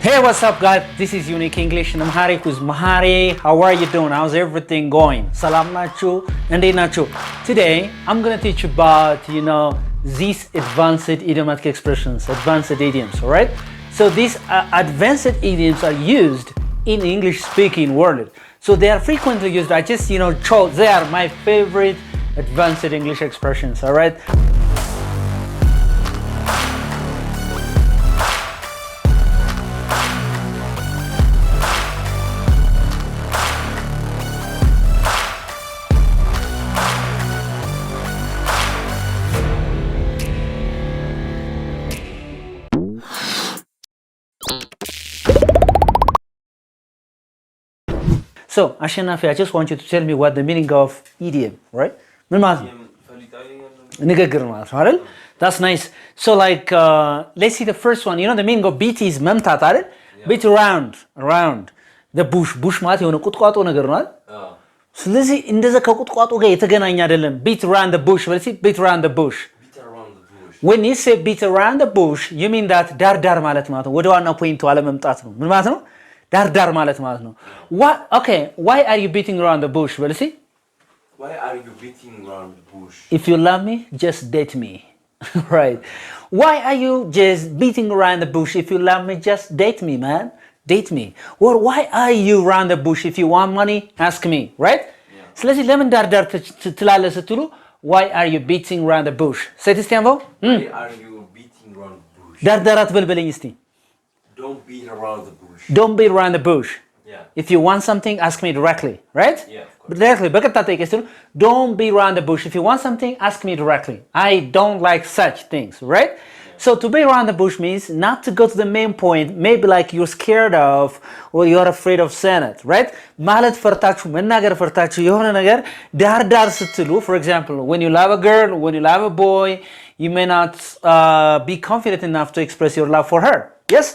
Hey, what's up, guys? This is Unique English in Amharic with Mahari. How are you doing? How's everything going? Salam nachu and nachu. Today, I'm gonna teach you about, these advanced idiomatic expressions, advanced idioms, all right? So these advanced idioms are used in English-speaking world. So they are frequently used. I just, chose. They are my favorite advanced English expressions, all right? So, Ashanafi, I just want you to tell me what the meaning of idiom, right? That's nice. So, let's see the first one. The meaning of beat is memtat, right? Beat around the bush. Bush ማለት የሆነ ቁጥቋጦ ነገር ነው አይደል? ስለዚህ እንደዛ ከቁጥቋጦ ጋር የተገናኘ አይደለም። Beat around the bush. Let's see, beat around the bush. When you say beat around the bush, you mean that ዳር ማለት ነው። ወደ ዋናው ፖይንቱ አለመምጣት ነው። ምን ማለት ነው? ዳር ማለት ነው። What? Okay, why are you beating around the bush? Well, see? Why are you beating around the bush? If you love me, just date me. Right. Why are you just beating around the bush? If you love me, just date me, man. Date me. Well, why are you around the bush? If you want money, ask me, right? ስለዚህ ለምን ዳር ትላለህ ስትሉ why are you beating around the bush? Say this Tiambo? Why are you beating around the bush? ዳር አትበልበለኝ እስቲ. Don't beat around the bush. Don't beat around the bush. Yeah. If you want something, ask me directly, right? Yeah, of course. Directly. Don't beat around the bush. If you want something, ask me directly. I don't like such things, right? Yeah. So to beat around the bush means not to go to the main point, maybe like you're scared of or you're afraid of saying it, right? ማለት ፈርታችሁ መናገር ፈርታችሁ የሆነ ነገር ዳር ስትሉ, for example, when you love a girl, when you love a boy, you may not be confident enough to express your love for her. Yes?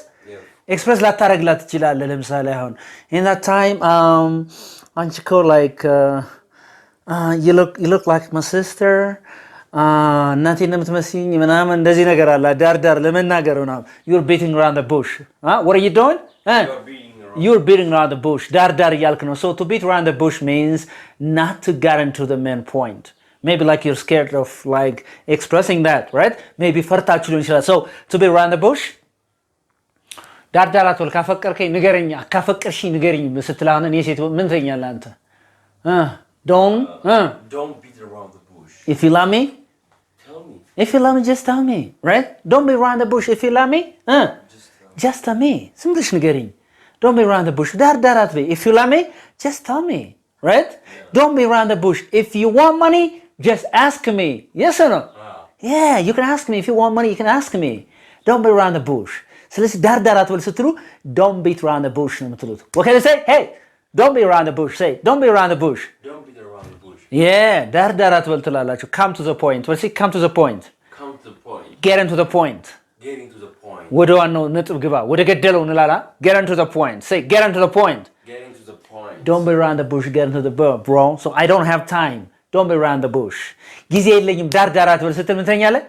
Express ላታረግላት ትችላለህ ለምሳሌ አሁን in that time አንቺ እኮ like you look like my sister እናቴ እንደምትመስኝ ምናምን እንደዚህ ነገር አለ ዳር ለመናገር ነው you're beating around the bush what are you doing you're beating around the bush ዳር እያልክ ነው so to beat around the bush means not to get into the main point maybe like you're scared of like expressing that right maybe ፈርታችሁ ሊሆን ይችላል so to beat around the bush ዳር አትበል ካፈቀርከኝ ንገረኝ ካፈቀርሽኝ ንገረኝ ስትል አሁን እኔ ሴት ምን ትለኛለህ አንተ don't beat around the bush. If you love me, tell me. If you love me, just tell me, right? Don't beat around the bush. If you love me, just tell me. ዝም ብለሽ ንገረኝ. Don't beat around the bush. ዳር አትበይ. If you love me, just tell me, right? Don't beat around the bush. If you want money, just ask me. Yes or no? Yeah, you can ask me. If you want money, you can ask me. Don't beat around the bush. ስለዚህ ዳር አትበል ስትሉ don't beat around the bush ነው የምትሉት. What can I say? Hey, don't beat around the bush. Say, don't beat around the bush. Don't beat around the bush. Yeah, ዳር አትበል ትላላችሁ. Come to the point. Let's see, come to the point. Come to the point. Get into the point. Get into the point. ወደ ዋናው ነጥብ ግባ. ወደ ገደለው እንላላ. Get into the point. Say, get into the point. Get into the point. Don't beat around the bush. Get into the bro. So I don't have time. Don't beat around the bush. ጊዜ የለኝም ዳር አትበል ስትል ምን ትለኛለህ?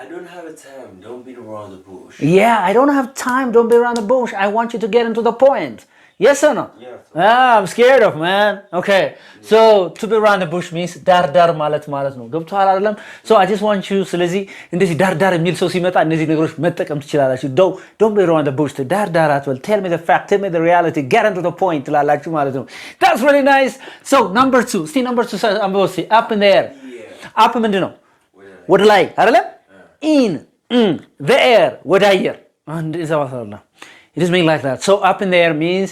I don't have a time. Don't beat around the bush. Yeah, I don't have time. Don't beat around the bush. I want you to get into the point. Yes or no? Yeah. I'm scared of, man. Okay. So to beat around the bush means ዳር ማለት ነው. ገብቶሃል አይደለም? So I just want you ስለዚህ እንደዚህ ዳር የሚል ሰው ሲመጣ እነዚህ ነገሮች መጠቀም ትችላላችሁ. Don't beat around the bush. ዳር አትበል. Tell me the fact. Tell me the reality. Get into the point ትላላችሁ ማለት ነው. That's really nice. So number 2. See number 2 says I'm going to say up in the air. Yeah. Up ምንድን ነው? ወደ ላይ አይደለም? In the air ወደ አየር and is it is mean like that so up in the air means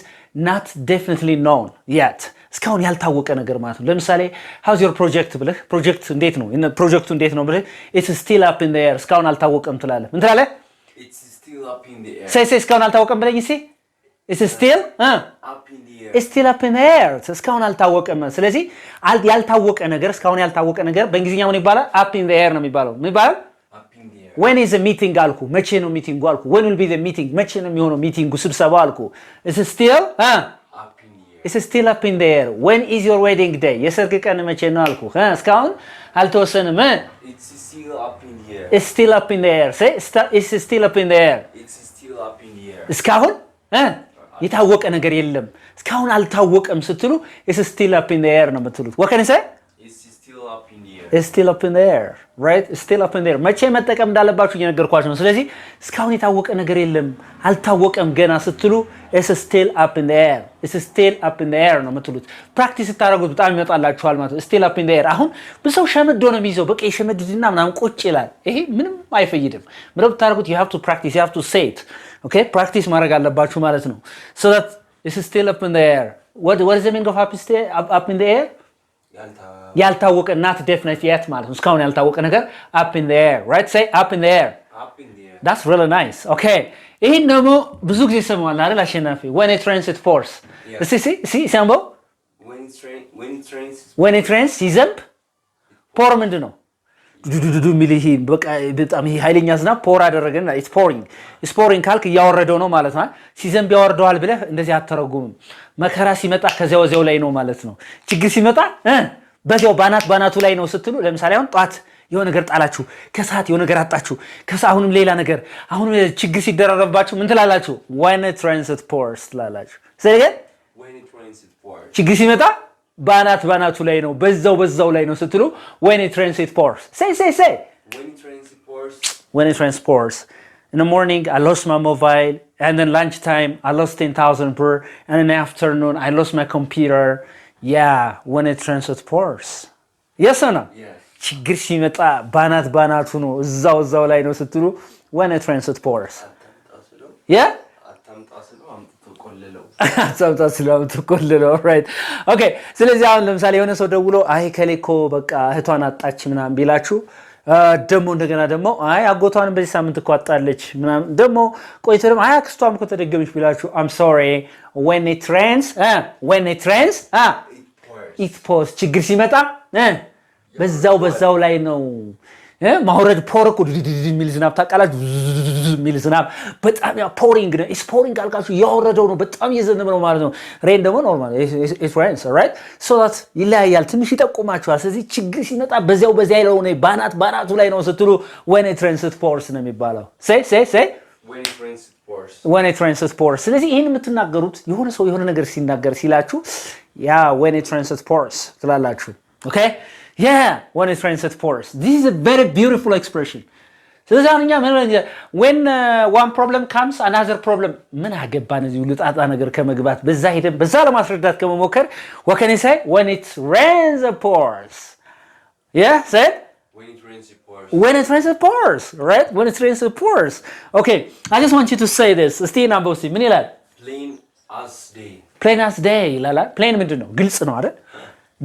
not definitely known yet እስካሁን ያልታወቀ ነገር ማለት ነው ለምሳሌ how's your project ብለህ ፕሮጀክት እንዴት ነው ፕሮጀክቱ እንዴት ነው ብለህ it's still up in the air እስካሁን አልታወቀም ትላለህ ምን ትላለህ it's still up in the air say እስካሁን አልታወቀም ብለኝ እስኪ it's still up in the air it's still up in the air እስካሁን አልታወቀም ስለዚህ ያልታወቀ ነገር እስካሁን ያልታወቀ ነገር በእንግሊዝኛ ምን ይባላል up in the air ነው የሚባለው ምን ይባላል when is the meeting አልኩ መቼ ነው ሚቲንጉ አልኩ when will be the meeting መቼ ነው የሚሆነው ሚቲንጉ ስብሰባ አልኩ it's still up in the air it's still up in the air when is your wedding day የሰርግ ቀን መቼ ነው አልኩ እስካሁን አልተወሰነም it's still up in the air it's still up in the air say it's still up in the air it's still up in the air እስካሁን የታወቀ ነገር የለም እስካሁን አልታወቀም ስትሉ it's still up in the air ነው የምትሉት what can I say it's still up in the air it's still up in the air right it's still up in the air መቼ መጠቀም እንዳለባችሁ እየነገርኳችሁ ነው ስለዚህ እስካሁን የታወቀ ነገር የለም አልታወቀም ገና ስትሉ it's still up in the air it's still up in the air ነው የምትሉት ፕራክቲስ ስታደርጉት በጣም ይመጣላችኋል ማለት ነው still up in the air አሁን ብዙ ሰው ሸመዶ ነው የሚይዘው በቃ የሸመድድና ምናምን ቁጭ ይላል ይሄ ምንም አይፈይድም ምንም ታደርጉት you have to practice you have to say it okay practice ማድረግ አለባችሁ ማለት ነው so that it's still up in the air what is the meaning of up in the air ያልታወቀ not definite yet ማለት ነው እስካሁን ያልታወቀ ነገር up in the air right say up in the air that's really nice okay ይሄን ደግሞ ብዙ ጊዜ ሰማዋል አይደል አሸናፊ when it rains it pours see ሳምቦ when it rains ሲዘንብ pour ምንድነው ዱዱዱ ሚሊሂ በቃ በጣም ይሄ ኃይለኛ ዝናብ ፖር አደረገና it's pouring ካልክ ያወረደው ነው ማለት ነው ሲዘንብ ያወርደዋል ብለህ እንደዚህ አተረጉምም መከራ ሲመጣ ከዚያው ላይ ነው ማለት ነው ችግር ሲመጣ በዚያው ባናቱ ላይ ነው ስትሉ ለምሳሌ አሁን ጧት የሆነ ነገር ጣላችሁ ከሰዓት የሆነ ነገር አጣችሁ ከሰዓቱንም ሌላ ነገር አሁንም ችግር ሲደረረባችሁ ምን ትላላችሁ when it rains it pours ትላላችሁ ስለዚህ when it rains it pours ችግር ሲመጣ ባናቱ ላይ ነው በዛው ላይ ነው ስትሉ when it rains it pours say when it rains it pours in the morning I lost my mobile and then lunchtime I lost 10,000 per and in the afternoon I lost my computer yeah when it rains it pours yes or no yes ችግር ሲመጣ ባናቱ ነው እዛው ላይ ነው ስትሉ when it rains it pours yeah አታምጣስለው ተቆልለው right okay ስለዚህ አሁን ለምሳሌ የሆነ ሰው ደውሎ አይ ከሌኮ በቃ እህቷን አጣች ምናምን ቢላችሁ ደሞ እንደገና ደሞ አይ አጎቷን በዚህ ሳምንት እኮ አጣለች ምናምን ደሞ ቆይቶ ደሞ አይ አክስቷም እኮ ተደገመች ቢላችሁ I'm sorry when it rains it pours ችግር ሲመጣ በዛው ላይ ነው ማውረድ ፖርኩ ሚል ዝናብ ታቃላችሁ ሚል ዝናብ በጣም ያ pouring ነው is pouring አልቃችሁ ያወረደው ነው በጣም እየዘነበ ነው ማለት ነው rain ደግሞ ኖርማል it rains right so that ይለያያል ትንሽ ይጠቁማችኋል ስለዚህ ችግር ሲመጣ በዚያው ላይ ነው ባናቱ ላይ ነው ስትሉ when it rains it pours ነው የሚባለው say when it rains it pours ስለዚህ ይሄን የምትናገሩት የሆነ ሰው የሆነ ነገር ሲናገር ሲላችሁ ያ when it rains it pours ትላላችሁ okay yeah when it rains it pours this is a very beautiful expression ስለዚህ አሁን እኛ when one problem comes another problem ምን አገባን እዚህ ልጣጣ ነገር ከመግባት በዛ ለማስረዳት ከመሞከር what can I say when it rains it pours yeah say when it rains it pours right when it rains it pours okay I just want you to say this እስቲ ናምቦሲ ምን ይላል plain as day ይላል plain ምንድነው ግልጽ ነው አይደል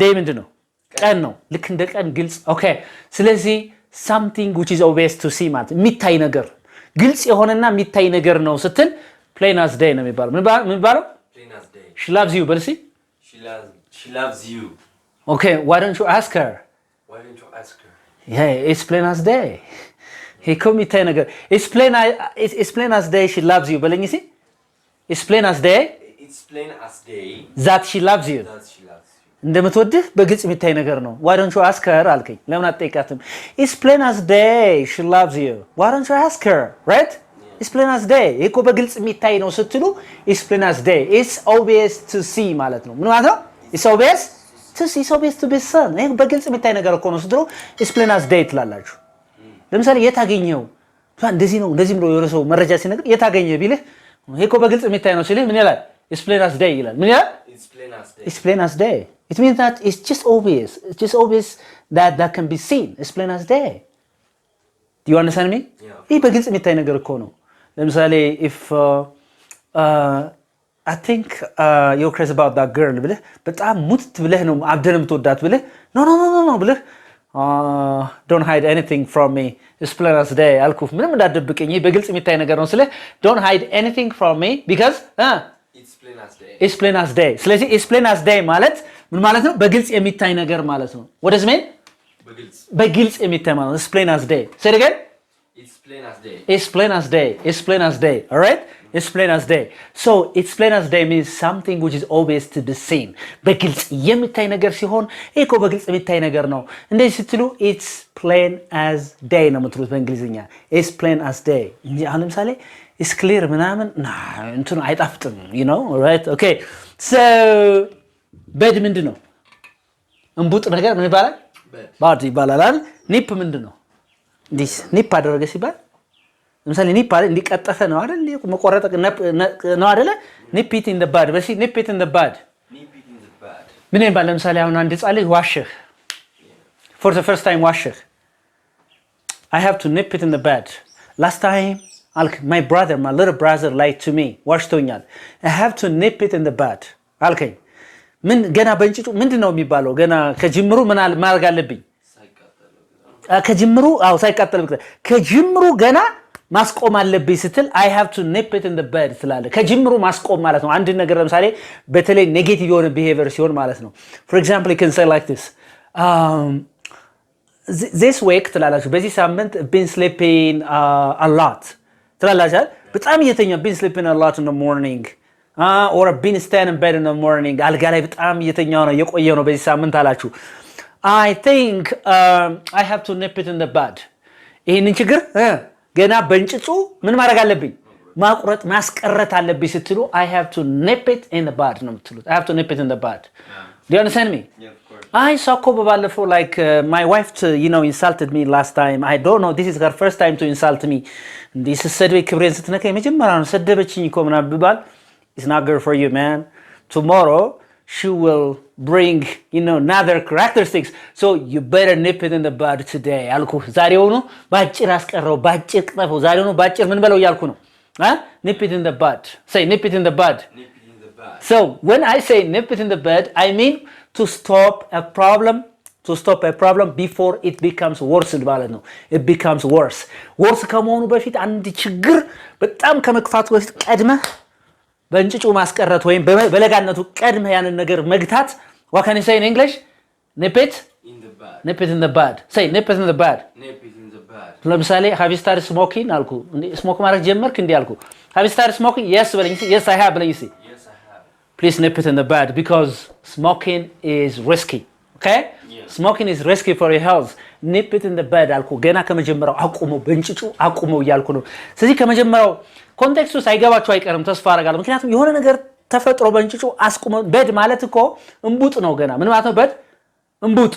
day ምንድነው ቀን ነው ልክ እንደ ቀን ግልጽ ኦኬ ስለዚህ something which is obvious to see ማለት የሚታይ ነገር ግልጽ የሆነና የሚታይ ነገር ነው ስትል plain as day ነው የሚባለው ምን ባለው plain as day she loves you በልሲ she loves you okay why don't you ask her yeah it's plain as day he come የሚታይ ነገር it's plain as day she loves you በለኝ ሲ it's plain as day that she loves you እንደምትወድህ በግልጽ የሚታይ ነገር ነው why don't you ask her አልከኝ ለምን አትጠይቃትም it's plain as day she loves you why don't you ask her right it's plain as day እኮ በግልጽ የሚታይ ነው ስትሉ it's plain as day it's obvious to see ማለት ነው ምን ማለት ነው it's obvious to see it's obvious to be seen ይሄ በግልጽ የሚታይ ነገር እኮ ነው ስትሉ it's plain as day ትላላችሁ ለምሳሌ የታገኘው እንደዚህ ብሎ የሆነ ሰው መረጃ ሲነግር የታገኘ ቢልህ ይሄ እኮ በግልጽ የሚታይ ነው ሲልህ ምን ይላል it's plain as day ይላል ምን ይላል it's plain as day it means that it's just obvious that can be seen it's plain as day do you understand me ይሄ በግልጽ የሚታይ ነገር እኮ ነው ለምሳሌ if I think you're crazy about that girl ብለህ በጣም ሙት ብለህ ነው አብደንም ተወዳት ብለህ no ብለህ don't hide anything from me it's plain as day አልኩፍ ምንም እንዳደብቀኝ ይሄ በግልጽ የሚታይ ነገር ነው ስለዚህ don't hide anything from me because it's plain as day ስለዚህ it's plain as day ማለት ምን ማለት ነው በግልጽ የሚታይ ነገር ማለት ነው what does it mean በግልጽ የሚታይ ማለት ነው it's plain as day say it again it's plain as day all right it's plain as day so it's plain as day means something which is obvious to be seen በግልጽ የሚታይ ነገር ሲሆን እኮ በግልጽ የሚታይ ነገር ነው እንደዚህ ስትሉ it's plain as day ነው የምትሉት በእንግሊዝኛ it's plain as day እንጂ አሁን ለምሳሌ is clear ምናምን እንትኑ አይጣፍጥም you know right okay so bed ምንድን ነው እንቡጥ ነገር ምን ይባላል ባድ ይባላል ኒፕ ምንድን ነው እንዲህ ኒፕ አደረገ ሲባል ለምሳሌ ኒፕ አይደል እንዲቀጠፈ ነው አይደል መቆረጥ ነው አይደል ኒፕ it in the bud በሲ ኒፕ it in the bud ምን ይባላል ለምሳሌ አሁን አንድ ጻል ዋሸህ for the first time ዋሸህ I have to nip it in the bud last time my brother my little brother lied to me ዋሽቶኛል I have to nip it in the bud አልከኝ ምን ገና በእንጭጩ ምንድነው የሚባለው ገና ከጅምሩ ምን ማድረግ አለብኝ ከጅምሩ ሳይቃጠል ከጅምሩ ገና ማስቆም አለብኝ ስትል I have to nip it in the bud ስላለ ከጅምሩ ማስቆም ማለት ነው አንድ ነገር ለምሳሌ በተለይ ኔጌቲቭ የሆነ ቢሄቪየር ሲሆን ማለት ነው for example you can say like this this week ትላላችሁ በዚህ ሳምንት been sleeping a lot ትላላችሁ በጣም እየተኛው been sleeping a lot in the morning or been staying in bed in the morning አልጋ ላይ በጣም እየተኛው ነው የቆየው ነው በዚህ ሳምንት አላችሁ I think I have to nip it in the bud ይሄንን ችግር ገና በእንጭጩ ምን ማድረግ አለብኝ ማቁረጥ ማስቀረት አለብኝ ስትሉ I have to nip it in the bud ነው የምትሉት I have to nip it in the bud do you understand me Yeah, of course. I saw ባለፈው like my wife you know insulted me last time I don't know this is her first time to insult me this is ሰድቤ ክብሬን ስትነካ የመጀመሪያ ነው ሰደበችኝ እኮ ምናምን ብባል it's not good for you man tomorrow she will bring you know another characteristics so you better nip it in the bud today አልኩ ዛሬውኑ ባጭር አስቀረው ባጭር ቅጠፈው ዛሬውኑ ባጭር ምን በለው ያልኩ ነው nip it in the bud say nip it in the bud Nip it in the bud. so when I say nip it in the bud I mean to stop a problem before it becomes worse ማለት ነው it becomes worse ከመሆኑ በፊት አንድ ችግር በጣም ከመክፋቱ በፊት ቀድመህ በእንጭጩ ማስቀረት ወይም በለጋነቱ ቀድመህ ያንን ነገር መግታት what can you say in English nip it In the bud. nip it in the bud say nip it in the bud Nip it in the bud. ለምሳሌ have you started smoking አልኩ ስሞክ ማድረግ ጀመርክ እንዴ አልኩ have you started smoking yes በለኝ yes I have በለኝ Yes, I have. please nip it in the bud because smoking is risky okay Yeah. smoking is risky for your health nip it in the bud አልኩ ገና ከመጀመሪያው አቁመው በእንጭጩ አቁመው እያልኩ ነው ስለዚህ ከመጀመሪያው ኮንቴክስቱ ሳይገባችሁ አይቀርም ተስፋ አደርጋለሁ ምክንያቱም የሆነ ነገር ተፈጥሮ በእንጭጩ አስቁመው በድ ማለት እኮ እንቡጥ ነው ገና ምን ማለት ነው በድ እንቡጥ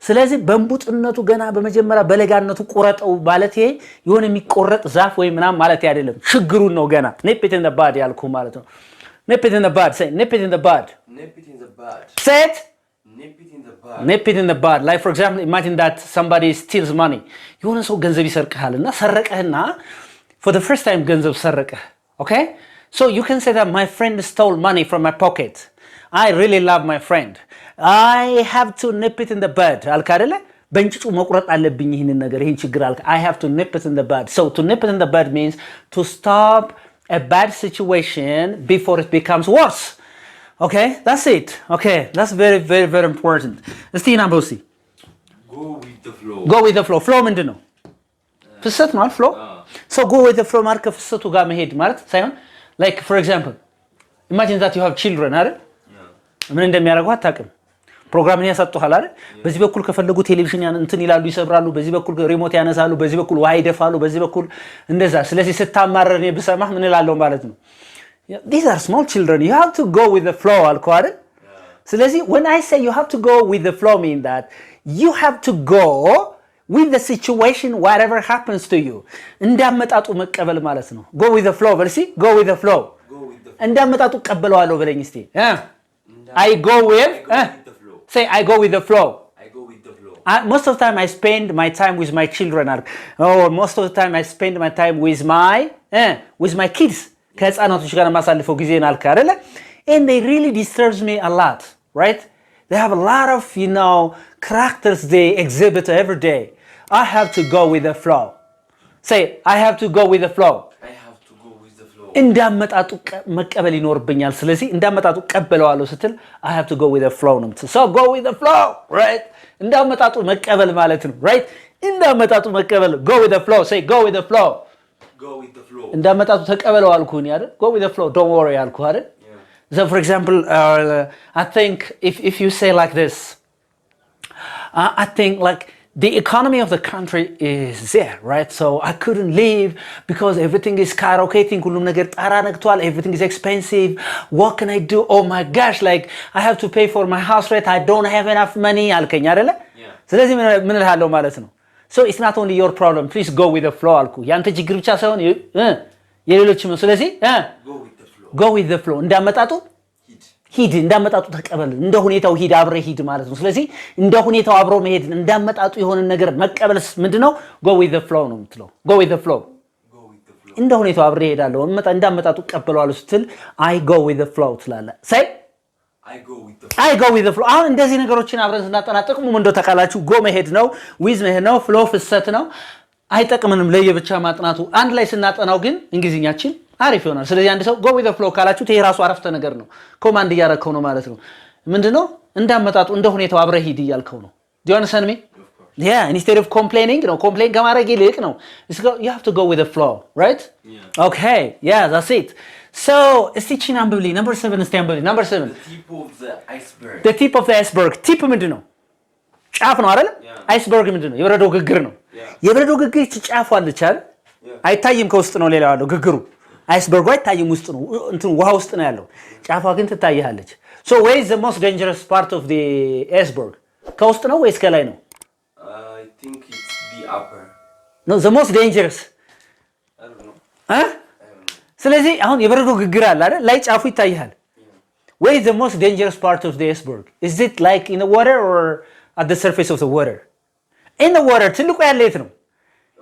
ስለዚህ በእንቡጥነቱ ገና በመጀመሪያ በለጋነቱ ቆረጠው ማለት ይሄ የሆነ የሚቆረጥ ዛፍ ወይ ምናምን ማለት አይደለም ችግሩን ነው ገና nip it in the bud ያልኩ ማለት ነው nip it in the bud say nip it in the bud Nip it in the bud. say it Nip it in the bud. nip it in the bud like for example imagine that somebody steals money የሆነ ሰው ገንዘብ ይሰርቅሃልና ሰረቀህና for the first time ገንዘብ ሰረቀህ okay so you can say that my friend stole money from my pocket I really love my friend I have to nip it in the bud አልካ አይደለ በእንጭጩ መቁረጥ አለብኝ ይሄንን ነገር ይሄን ችግር አልካ I have to nip it in the bud so to nip it in the bud means to stop a bad situation before it becomes worse okay that's it okay that's very very very important እስቲ ናምቦሲ Go with the flow. go with the flow flow ምንድን ነው ፍሰት ነው flow so go with the flow ማለት ከፍሰቱ ጋር መሄድ ማለት ሳይሆን like for example imagine that you have children አይደል ምን እንደሚያደርጉ አታውቅም ፕሮግራምን ያሰጡሃል አይደል በዚህ በኩል ከፈለጉ ቴሌቪዥን እንትን ይላሉ ይሰብራሉ በዚህ በኩል ሪሞት ያነሳሉ በዚህ በኩል ውሃ ይደፋሉ በዚህ በኩል እንደዛ ስለዚህ ስታማረር ነው ብሰማህ ምን እላለሁ ማለት ነው these are small children you have to go with the flow አልኩ አይደል ስለዚህ when I say you have to go with the flow mean that you have to go with the situation whatever happens to you እንዳመጣጡ መቀበል ማለት ነው go with the flow በልሲ go with the flow Go with the እንዳመጣጡ ቀበለዋለሁ በለኝ እስቲ I go with the flow. say I go with the flow I go with the flow. most of the time I spend my time with my children most of the time I spend my time with my kids ከህፃናቶች ጋር ማሳልፈው ጊዜን አልካ አይደለ and they really disturbs me a lot right they have a lot of you know characters they exhibit every day I have to go with the flow say I have to go with the flow I have to go with the flow. እንዳመጣጡ መቀበል ይኖርብኛል ስለዚህ እንዳመጣጡ ቀበለዋለሁ ስትል I have to go with the flow ነው so go with the flow right እንዳመጣጡ መቀበል ማለት ነው right እንዳመጣጡ መቀበል go with the flow say go with the flow Go with the flow. እንዳመጣጡ ተቀበለው አልኩኝ አይደል go with the flow don't worry አልኩ አይደል so for example I think if you say like this I think like the economy of the country is there, right? So I couldn't leave because everything is skyrocketing. ሁሉም ነገር ጣራ ነክቷል. Everything is expensive. What can I do? Oh my gosh, like I have to pay for my house rent. I don't have enough money አልከኝ አይደለ? ስለዚህ ምን እልሃለሁ ማለት ነው። So it's not only your problem. Please go with the flow አልኩ። ያንተ ችግር ብቻ ሳይሆን የሌሎችም ነው። ስለዚህ go with the flow እንዳመጣጡ ሂድ እንዳመጣጡ ተቀበል። እንደ ሁኔታው ሂድ፣ አብረህ ሂድ ማለት ነው። ስለዚህ እንደ ሁኔታው አብሮ መሄድ እንዳመጣጡ የሆነ ነገር መቀበልስ ምንድነው? go with the flow ነው የምትለው። go with the flow እንደ ሁኔታው አብረህ ሄዳለሁ እንዳመጣጡ ቀበለዋለሁ ስትል I go with the flow ትላለህ። say I go with the flow። አሁን እንደዚህ ነገሮችን አብረን ስናጠናጥቅ ምን እንደው ተቃላችሁ go መሄድ ነው፣ with መሄድ ነው፣ flow ፍሰት ነው። አይጠቅምንም ለየብቻ ማጥናቱ። አንድ ላይ ስናጠናው ግን እንግሊዝኛችን አሪፍ ይሆናል። ስለዚህ አንድ ሰው go with the flow ካላችሁት ይሄ ራሱ አረፍተ ነገር ነው። ኮማንድ እያረከው ነው ማለት ነው። ምንድነው? እንዳመጣጡ እንደ ሁኔታው አብረህ ሂድ እያልከው ነው። do you understand me? Yeah, instead of complaining ነው complain ከማድረግ ይልቅ ነው you have to go with the flow, right? Okay, yeah, that's it. So እስቲ ቺን አንብብልኝ number 7 እስቲ አንብብልኝ number 7 the tip of the iceberg tip ምንድነው? ጫፍ ነው አይደል? iceberg ምንድነው? የበረዶ ግግር ነው። የበረዶ ግግር ጫፍ አለች አይደል? አይታይም ከውስጥ ነው ሌላው ያለው ግግሩ። አይስበርጉ አይታይም ውስጥ ነው እንትን ውሃ ውስጥ ነው ያለው። ጫፏ ግን ትታያለች። so where is the most dangerous part of the iceberg? ከውስጥ ነው ወይስ ከላይ ነው? I think it's the upper. no, the most dangerous. I don't know. ስለዚህ አሁን የበረዶ ግግር አለ አይደል? ላይ ጫፉ ይታያል። where is the most dangerous part of the iceberg? is it like in the water or at the surface of the water? in the water ትልቁ ያለ የት ነው?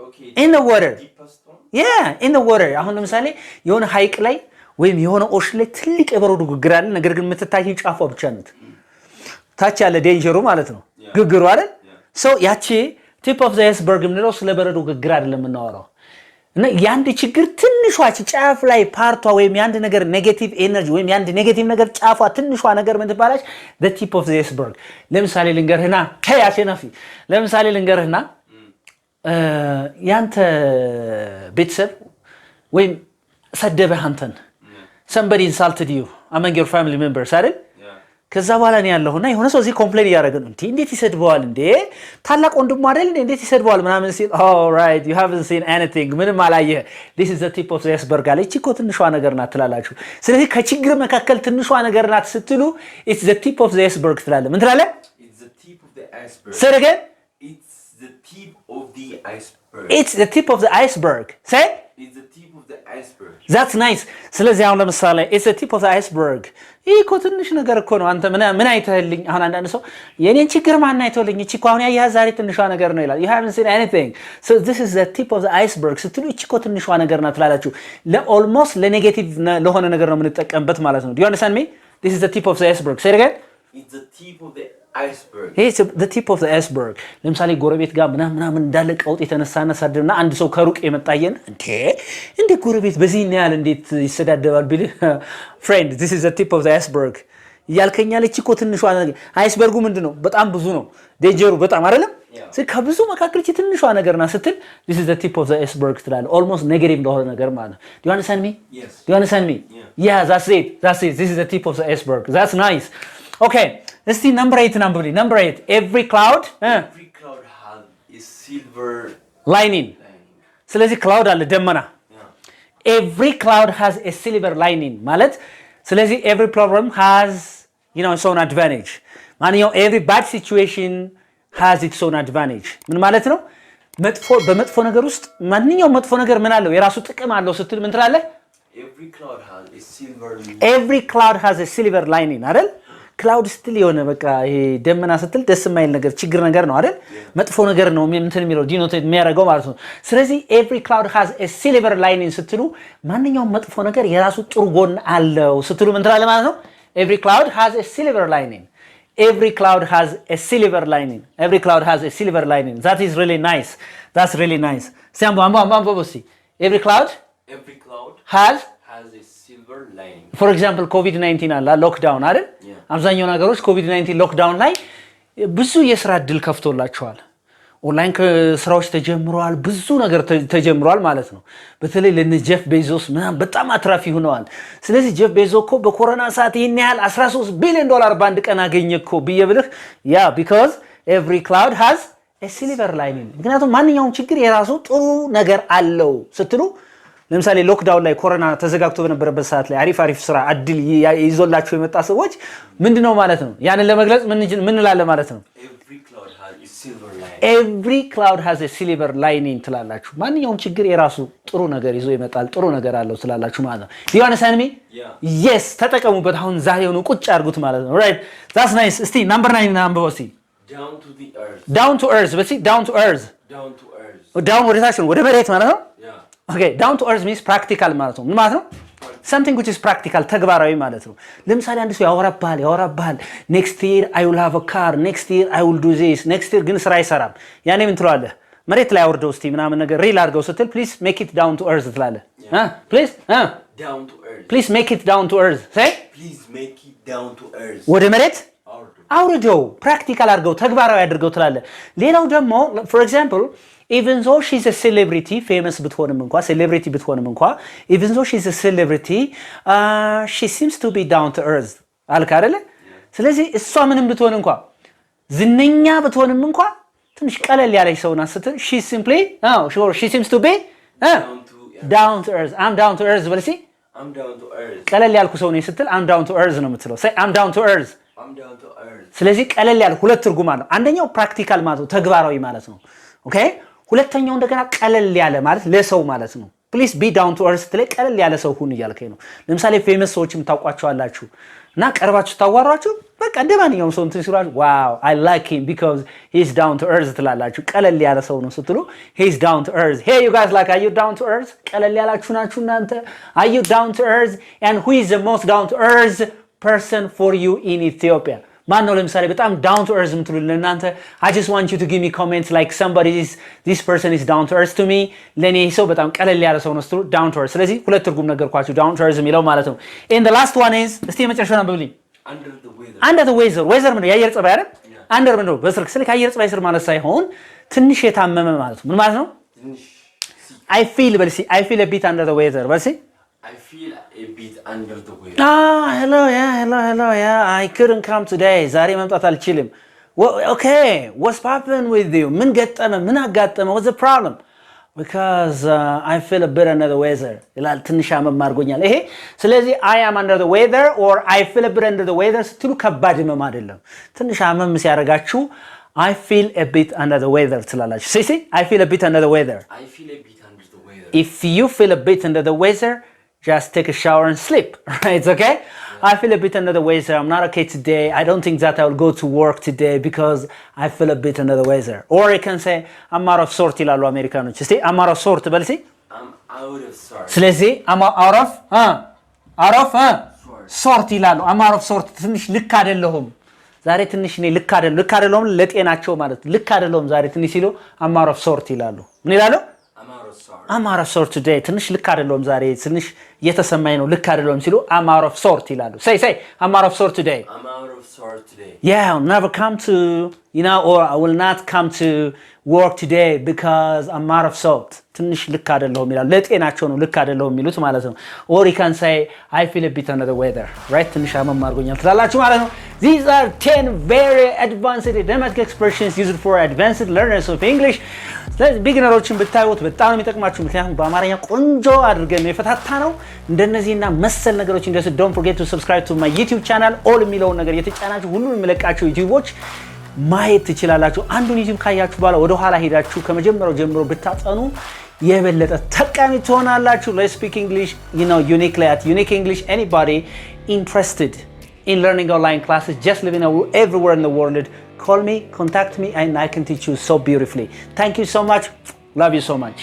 Okay. in the water. Yeah, in the water. አሁን ለምሳሌ የሆነ ሐይቅ ላይ ወይም የሆነ ኦሽን ላይ ትልቅ የበረዶ ግግር አለ። ነገር ግን የምትታየው ጫፏ ብቻ ነች። ታች ያለ ዴንጀሩ ማለት ነው ግግሩ አይደል? so ያቺ tip of the iceberg ምንለው ስለ በረዶ ግግር አይደለም የምናወራው። እና ያንድ ችግር ትንሿ ጫፍ ላይ ፓርቷ ወይም ያንድ ነገር ኔጌቲቭ ኤነርጂ ወይም ያንድ ኔጌቲቭ ነገር ጫፏ ትንሿ ነገር ምን ትባላለች? the tip of the iceberg። ለምሳሌ ልንገርህና አሸናፊ ለምሳሌ ልንገርህና ያንተ ቤተሰብ ወይም ሰደበህ አንተን somebody insulted you among your family members አይደል? ከዛ በኋላ ነው ያለውና የሆነ ሰው እዚህ ኮምፕሌን ያደረገ ነው እንዴት ይሰድበዋል እንዴ ታላቅ ወንድሙ አይደል እንዴት ይሰድበዋል ምናምን ሲል all right you haven't seen anything ምንም አላየህ this is the tip of the iceberg አለ። እቺ እኮ ትንሿ ነገር ናት ትላላችሁ። ስለዚህ ከችግር መካከል ትንሿ ነገር ናት ስትሉ it's the tip of the iceberg ትላለህ። ምን ትላለህ? it's the tip of the iceberg. say it again. it's the tip of the iceberg. it's the tip of the iceberg. say it's the tip of the iceberg. that's nice. ስለዚህ አሁን ለምሳሌ it's the tip of the iceberg ይሄ እኮ ትንሽ ነገር እኮ ነው። አንተ ምን አይተህልኝ? አሁን አንዳንድ ሰው የኔን ችግር ማን አይተውልኝ? እቺ እኮ አሁን ያያህ ዛሬ ትንሿ ነገር ነው ይላል። you haven't seen anything so this is the tip of the iceberg ስትሉ እቺ እኮ ትንሿ ነገር ናት ትላላችሁ። ለኦልሞስት ለኔጌቲቭ ለሆነ ነገር ነው የምንጠቀምበት ማለት ነው። do you understand me? this is the tip of the iceberg. say it again. it's the tip of the iceberg. it's the tip of the iceberg. ለምሳሌ ጎረቤት ጋር ምናምን እንዳለ ቀውጥ የተነሳና ሳደርና አንድ ሰው ከሩቅ የመጣየን እንዴ ጎረቤት በዚህ ያህል እንዴት ይሰዳደባል ቢል friend this is the tip of the iceberg ያልከኛለች እኮ ትንሿ ነገር። አይስበርጉ ምንድነው? በጣም ብዙ ነው ዴንጀሩ በጣም አይደለም? ስለዚህ ከብዙ መካከል እቺ ትንሿ ነገርና ስትል this is the tip of the iceberg ትላለህ። almost negative ለሆነ ነገር ማለት ነው። do you understand me? yes. do you understand me? yeah that's it this is the tip of the iceberg. that's nice. okay እስቲ number 8 አንብብልኝ number 8 every cloud has a silver lining. ስለዚህ cloud አለ ደመና every cloud has a silver lining ማለት ስለዚህ every problem has its own advantage ማንኛውም every bad situation has its own advantage ምን ማለት ነው? በመጥፎ ነገር ውስጥ ማንኛውም መጥፎ ነገር ምን አለው? የራሱ ጥቅም አለው ስትል ምን ትላለህ? every cloud has a silver lining አይደል? ክላውድ ስትል የሆነ በቃ ይሄ ደመና ስትል ደስ የማይል ነገር ችግር ነገር ነው አይደል? መጥፎ ነገር ነው እንትን የሚለው ዲኖቴት የሚያደርገው ማለት ነው። ስለዚህ every cloud has a silver lining ስትሉ ማንኛውም መጥፎ ነገር የራሱ ጥሩ ጎን አለው ስትሉ ምን ትላለህ ማለት ነው? every cloud has a silver lining. every cloud has a silver lining. every cloud has a silver lining. that is really nice. that's really nice. ሲያምቡ አምቦ every cloud has a silver lining. for example covid-19 አለ ሎክዳውን አይደል? አብዛኛው ነገሮች covid-19 ሎክዳውን ላይ ብዙ የሥራ እድል ከፍቶላቸዋል። ኦንላይን ስራዎች ተጀምረዋል። ብዙ ነገር ተጀምሯል ማለት ነው። በተለይ ለነጀፍ ቤዞስ በጣም አትራፊ ሆነዋል። ስለዚህ ጀፍ ቤዞ እኮ በኮሮና ሰዓት ይሄን ያህል $13 ቢሊዮን በአንድ ቀን አገኘ እኮ ብዬ ብልህ because every cloud has ሲልቨር ላይኒንግ። ምክንያቱም ማንኛውም ችግር የራሱ ጥሩ ነገር አለው ስትሉ ለምሳሌ ሎክዳውን ላይ ኮሮና ተዘጋግቶ በነበረበት ሰዓት ላይ አሪፍ ስራ እድል ይዞላችሁ የመጣ ሰዎች ምንድነው ማለት ነው? ያንን ለመግለጽ ምን እንላለን ማለት ነው? Every cloud has a silver lining ትላላችሁ። ማንኛውም ችግር የራሱ ጥሩ ነገር ይዞ ይመጣል፣ ጥሩ ነገር አለው ትላላችሁ ማለት ነው። Do you understand me? Yes ተጠቀሙበት። አሁን ዛሬውኑ ቁጭ አድርጉት ማለት ነው። Right, that's nice። እስቲ number 9 አንብበው እስቲ። Down to the earth. Down to earth በሲ down to earth። Down to earth. down ወደ ታች ነው፣ ወደ መሬት ማለት ነው። Okay, down to earth means practical ማለት ነው። ምን ማለት ነው? something which is practical ተግባራዊ ማለት ነው። ለምሳሌ አንድ ሰው ያወራባል next year I will have a car, next year I will do this, next year ግን ስራ አይሰራም። ያኔ ምን ትለዋለህ? መሬት ላይ አውርደው እስቲ ምናምን ነገር ሪል አድርገው ስትል please make it down to earth ትላለህ። please down to earth. please make it down to earth. say please make it down to earth. ወደ መሬት አውርደው ፕራክቲካል አድርገው ተግባራዊ አድርገው ትላለህ። ሌላው ደግሞ for example even though she's a celebrity, famous ብትሆንም እንኳን celebrity ብትሆንም እንኳን even though she's a celebrity, she seems to be down to earth አልካ አይደለ? ስለዚህ እሷ ምንም ብትሆን እንኳን ዝነኛ ብትሆንም እንኳን ትንሽ ቀለል ያለች ሰው ናት ስትል she simply she seems to be down to earth. I'm down to earth በልሲ I'm down to earth. ቀለል ያልኩ ሰው ነኝ ስትል I'm down to earth ነው የምትለው። say I'm down to earth. I'm down to earth. ስለዚህ ቀለል ያለ ሁለት ትርጉም አለው። አንደኛው ፕራክቲካል ማለት ነው፣ ተግባራዊ ማለት ነው። ኦኬ ሁለተኛው እንደገና ቀለል ያለ ማለት ለሰው ማለት ነው። ፕሊዝ ቢ ዳውን ቱ እርዝ ላይ ቀለል ያለ ሰው ሁን እያልከኝ ነው። ለምሳሌ ፌመስ ሰዎችም ታውቋቸዋላችሁ እና ቀርባችሁ ታዋሯችሁ በቃ እንደማንኛውም ሰው እንትን ሲሏችሁ ዋው አይ ላይክ ሂም ቢኮዝ ሂ ኢዝ ዳውን ቱ እርዝ ትላላችሁ። ቀለል ያለ ሰው ነው ስትሉ ሂ ኢዝ ዳውን ቱ እርዝ። ሄይ ዩ ጋይስ ላይክ አር ዩ ዳውን ቱ እርዝ? ቀለል ያላችሁ ናችሁ እናንተ? አር ዩ ዳውን ቱ እርዝ? ኤንድ ሁ ኢዝ ዘ ሞስት ዳውን ቱ እርዝ ፐርሰን ፎር ዩ ኢን ኢትዮጵያ? ማን ነው ለምሳሌ በጣም ዳውን ቱ እርዝ የምትሉ ለእናንተ? I just want you to give me comments like somebody is this person is down to earth to me። ለኔ ሰው በጣም ቀለል ያለ ሰው ነው ስትሉ down to earth። ስለዚህ ሁለት ትርጉም ነገርኳችሁ down to earth የሚለው ማለት ነው። and the last one is እስቲ የመጨረሻውን አንብብልኝ። under the weather weather ምንድነው? የአየር ጸባይ አይደል? under ምንድነው? በስልክ ስልክ የአየር ጸባይ ስር ማለት ሳይሆን ትንሽ የታመመ ማለት ነው። ምን ማለት ነው? I feel በልሲ I feel a bit under the weather በልሲ I feel a bit under the weather. hello yeah I couldn't come today. ዛሬ መምጣት አልችልም። okay what's happened with you? ምን ገጠመ? ምን አጋጠመ? what's the problem? because I feel a bit under the weather ይላል። ትንሽ አመም አድርጎኛል ይሄ። ስለዚህ I am under the weather or I feel a bit under the weather ስትሉ ከባድ ህመም አይደለም። ትንሽ አመም ሲያደርጋችሁ I feel a bit under the weather ትላላችሁ። see I feel a bit under the weather. I feel a bit under the weather. if you feel a bit under the weather just take a shower and sleep. Right? It's okay? I feel a bit under the weather. I'm not okay today. I don't think that I will go to work today because I feel a bit under the weather. Or you can say I'm out of sort ይላሉ አሜሪካኖች። እስቲ I'm out of sort በል እስቲ። I'm out of sort. ስለዚህ I'm out of sort ይላሉ። I'm out of sort ትንሽ ልክ አይደለሁም ዛሬ ትንሽ እኔ ልክ አይደለሁም ለጤናቸው ማለት ልክ አይደለሁም ዛሬ ትንሽ ሲሉ I'm out of sort ይላሉ። ምን ይላሉ? I'm out of sort today. ትንሽ ልክ አይደለሁም ዛሬ ትንሽ እየተሰማኝ ነው ልክ አይደለሁም ሲሉ I'm out of sort ይላሉ። say I'm out of sort today. I'm out of sort today. yeah I'll never come to or I will not come to work today because I'm out of sort. ትንሽ ልክ አይደለሁም ይላሉ። ለጤናቸው ነው ልክ አይደለሁም የሚሉት ማለት ነው። or you can say I feel a bit under the weather. right? ትንሽ አመም አድርጎኛል ትላላችሁ ማለት ነው። these are 10 very advanced idiomatic expressions used for advanced learners of English. ስለዚህ ቢግነሮችን ብታዩት በጣም የሚጠቅማችሁ ምክንያቱም በአማርኛ ቆንጆ አድርገን የፈታታ ነው። እንደነዚህና መሰል ነገሮች እንደሱ don't forget to subscribe to my YouTube channel. all የሚለውን ነገር የተጫናችሁ ሁሉንም የሚለቃቸው ዩቲዩቦች ማየት ትችላላችሁ። አንዱን ዩቲዩብ ካያችሁ በኋላ ወደ ኋላ ሄዳችሁ ከመጀመሪያው ጀምሮ ብታጠኑ የበለጠ ተጠቃሚ ትሆናላችሁ። let's speak English uniquely at Unique English. anybody interested in learning online classes just living everywhere in the world, call me, contact me, and I can teach you so beautifully. Thank you so much. Love you so much.